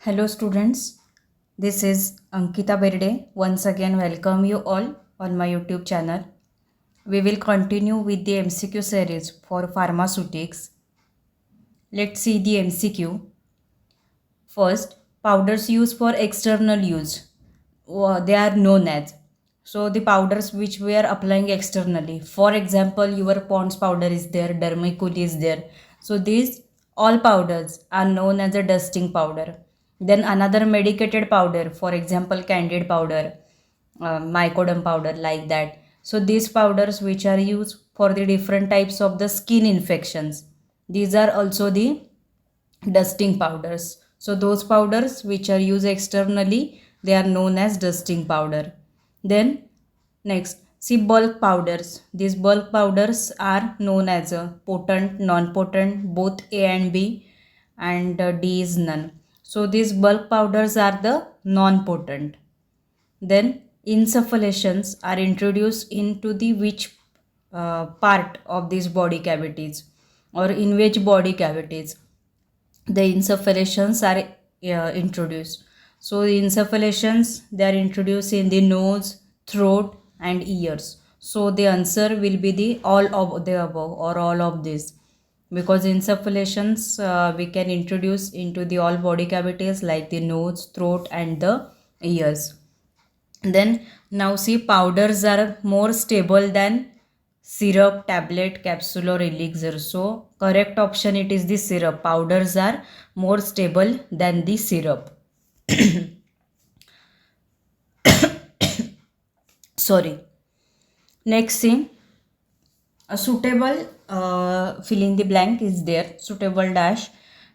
Hello students, this is Ankita Berde. Once again welcome you all on my YouTube channel. We will continue with the MCQ series for pharmaceutics. Let's see the MCQ. First, powders used for external use. They are known as. So the powders which we are applying externally. For example, your Pond's powder is there, Dermicul is there. So these all powders are known as a dusting powder. Then another medicated powder, for example, Candid powder, Mycodone powder, like that. So these powders which are used for the different types of the skin infections. These are also the dusting powders. So those powders which are used externally, they are known as dusting powder. Then next, see bulk powders. These bulk powders are known as potent, non-potent, both A and B, and D is none. So these bulk powders are the non-potent. Then insufflations are introduced into the which part of these body cavities, or in which body cavities the insufflations are introduced. So the insufflations, they are introduced in the nose, throat and ears. So the answer will be the all of the above or all of this, because insufflations we can introduce into the all body cavities like the nose, throat and the ears. Then now see, powders are more stable than syrup, tablet, capsule or elixir. So correct option, it is the syrup. Powders are more stable than the syrup. Sorry. Next thing, a suitable fill in the blank is there. Suitable dash.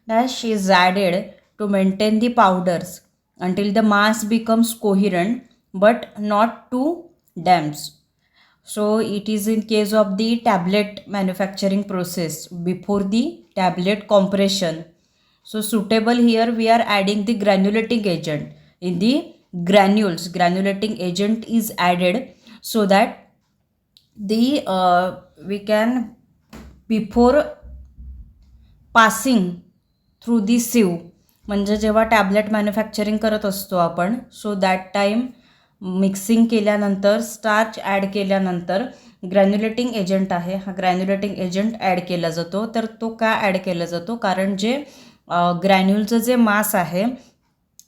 Dash is added to maintain the powders until the mass becomes coherent but not too dense. So it is in case of the tablet manufacturing process before the tablet compression. So suitable, here we are adding the granulating agent. In the granules, granulating agent is added so that the we can, before passing through the sieve, म्हणजे जेव्हा tablet manufacturing करत असतो आपण, so that time mixing केल्यानंतर, starch add केल्यानंतर granulating agent आहे, हा ग्रॅन्युलेटिंग agent add केला जातो. तर तो का ॲड केला जातो? कारण जे ग्रॅन्युलचं जे मास आहे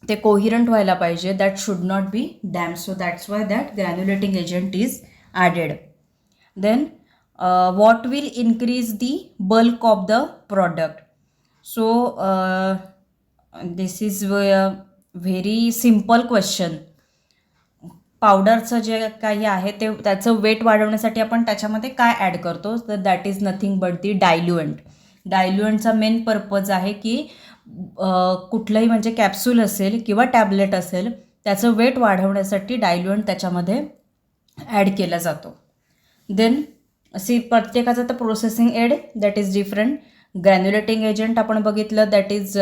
ते कोहिरंट व्हायला पाहिजे, that should not be damp. So that's why that granulating agent is added. Then what will increase the bulk of the product? So this is a very simple question. पावडरचं जे काही आहे ते त्याचं वेट वाढवण्यासाठी आपण त्याच्यामध्ये काय ॲड करतो? तर that is nothing but the diluent. डायल्युएंटचा मेन पर्पज आहे की कुठलंही, म्हणजे कॅप्सूल असेल किंवा टॅबलेट असेल, त्याचं वेट वाढवण्यासाठी डायल्युएंट त्याच्यामध्ये ॲड केला जातो. देन असे प्रत्येकाचं तर processing aid that is different. Granulating agent आपण बघितलं, that is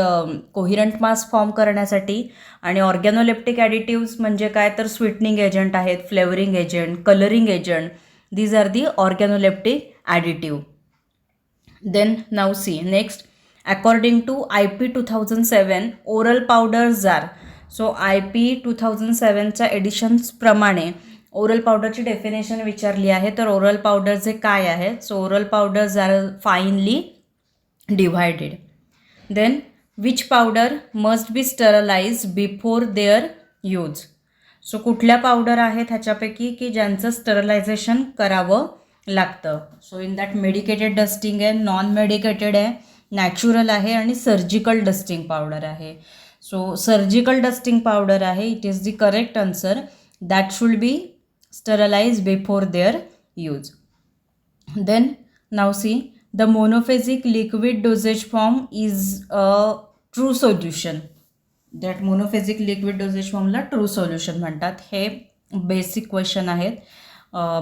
coherent mass form करण्यासाठी. आणि ऑर्गॅनोलेप्टिक ॲडिटिव्स म्हणजे काय, तर स्वीटनिंग एजंट आहेत, flavouring agent, colouring agent. These are the organoleptic additive. Then now see next, according to IP 2007 oral powders are. So IP 2007च्या एडिशन्सप्रमाणे ओरल पावडरची definition विचारली आहे. तर ओरल पावडर जे काय आहे? So oral powders are finely divided. Then which powder must be sterilize before their use. So कुठल्या पावडर आहेत ह्याच्यापैकी की ज्यांचं स्टरलायझेशन करावं लागतं? So in that medicated dusting आहे, नॉन मेडिकेटेड आहे, नॅचरल आहे आणि सर्जिकल डस्टिंग पावडर आहे. सो सर्जिकल डस्टिंग पावडर आहे, it is the correct answer. That should be sterilized before their use. Then now see, the monophasic liquid dosage form is a true solution. That monophasic liquid dosage form ला true solution म्हणतात. हे basic question आहेत.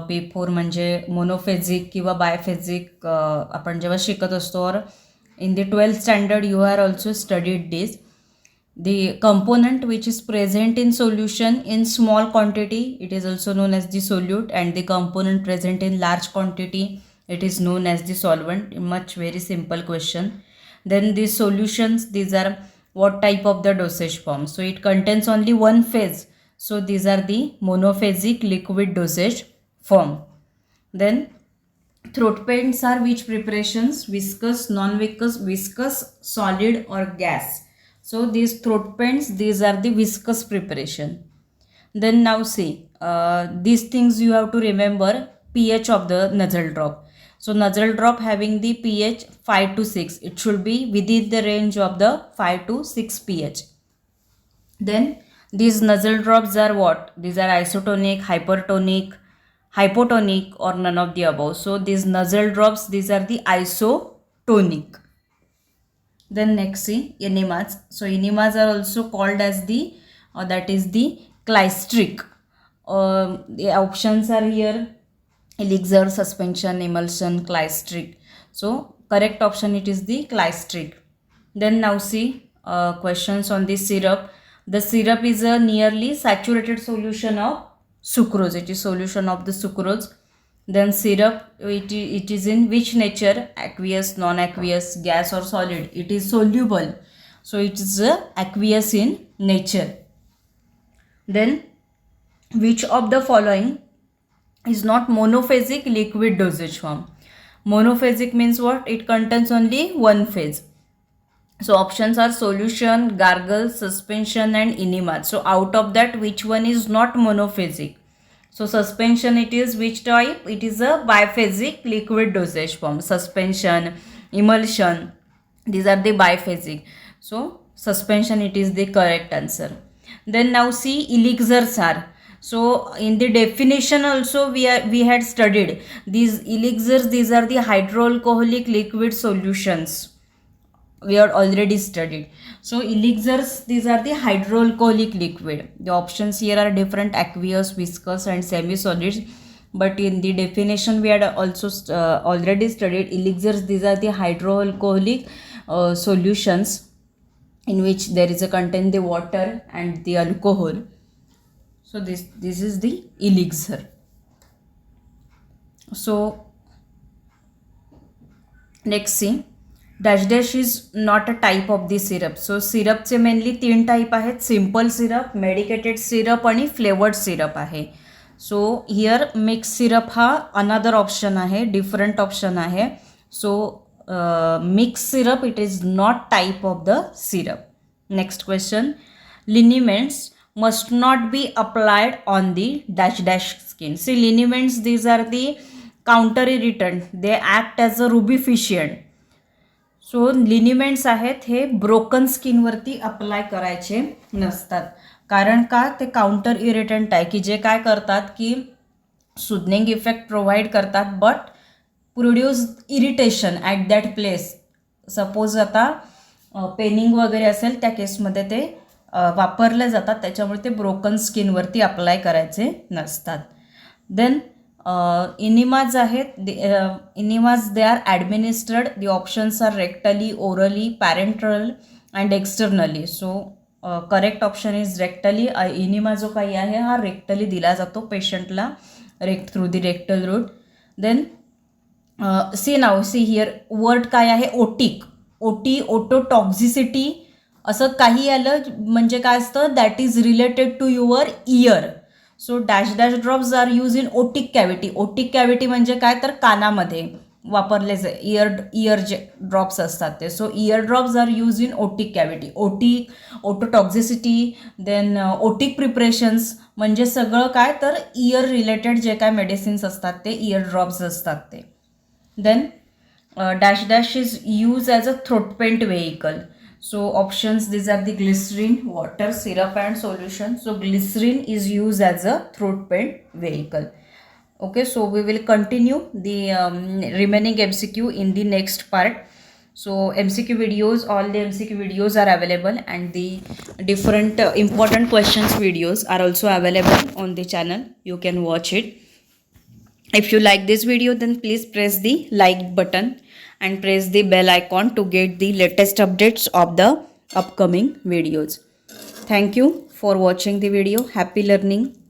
Before म्हणजे monophasic किंवा biphasic आपण जेव्हा शिकत असतो, और in the 12th standard you are also studied this. The component which is present in solution in small quantity, it is also known as the solute, and the component present in large quantity, it is known as the solvent. Much very simple question. Then these solutions, these are What type of the dosage form? So it contains only one phase. So these are the monophasic liquid dosage form. Then throat paints are which preparations? Viscous, non-viscous, viscous, solid or gas. So these throat paints, these are the viscous preparation. Then now see, these things you have to remember. pH of the nasal drop. So nasal drop having the pH 5 to 6. It should be within the range of the 5 to 6 pH. Then these nasal drops are what? These are isotonic, hypertonic, hypotonic or none of the above. So these nasal drops, these are the isotonic. Then next see enemas. So enemas are also called as the that is the clystric. The options are here: elixir, suspension, emulsion, clystric. So correct option it is the clystric. Then now see questions on the syrup. The syrup is a nearly saturated solution of sucrose. It is solution of the sucrose. Then syrup, it is in which nature? Aqueous, non-aqueous, gas or solid? It is soluble. So it is aqueous in nature. Then which of the following is not monophasic liquid dosage form? Monophasic means what? It contains only one phase. So options are solution, gargle, suspension and enema. So out of that, which one is not monophasic? So suspension, it is which type? It is a biphasic liquid dosage form. Suspension, emulsion, these are the biphasic. So suspension, it is the correct answer. Then now see elixirs are. So in the definition also we had studied these elixirs. These are the hydroalcoholic liquid solutions. We are already studied. So elixirs, these are the hydroalcoholic liquid. The options here are different: aqueous, viscous and semi-solids. But in the definition we had also already studied elixirs. These are the hydroalcoholic solutions in which there is a contain the water and the alcohol. So this is the elixir. So next see, dash dash is not a type of the syrup. So syrup चे mainly 3 type आहेत: simple syrup, medicated syrup आणि flavored syrup आहे. So here mixed syrup हा another option आहे, different option आहे. So mixed syrup, it is not type of the syrup. Next question, liniments must not be applied on the dash dash skin. See liniments, these are the counter irritant. They act as a rubeficient. So liniments आहेत हे broken स्किनवरती apply करायचे नसतात. कारण का? ते counter इरिटंट आहे की जे काय करतात की सुदनिंग इफेक्ट प्रोव्हाइड करतात but produce irritation at that place. Suppose आता पेनिंग वगैरे असेल त्या केसमध्ये ते वापरले जातात, त्याच्यामुळे ते ब्रोकन स्किनवरती अप्लाय करायचे नसतात. देन enemas आहेत. enemas they are administered. The options are rectally, orally, parenteral and externally. So correct option is rectally. enema जो काही आहे हा rectally दिला जातो पेशंटला through the rectal route. Then see here word काय आहे? ओटिक. ओटोटॉक्झिसिटी असं काही आलं म्हणजे काय असतं? That is related to your ear. So dash dash drops are use in otic cavity. Otic cavity म्हणजे काय? तर कानामध्ये वापरले इयर जे ड्रॉप्स असतात ते. So ear drops are use in otic cavity. Ototoxicity, then otic preparations म्हणजे सगळं काय? तर इयर रिलेटेड जे काय मेडिसिन्स असतात ते इयर ड्रॉप्स असतात ते. Then dash dash is used as a throat paint vehicle. So options, these are the glycerin, water, syrup and solution. So glycerin is used as a throat paint vehicle. Okay, so we will continue the remaining MCQ in the next part. So MCQ videos, all the MCQ videos are available and the different important questions videos are also available on the channel. You can watch it. If you like this video, then please press the like button and press the bell icon to get the latest updates of the upcoming videos. Thank you for watching the video. Happy learning.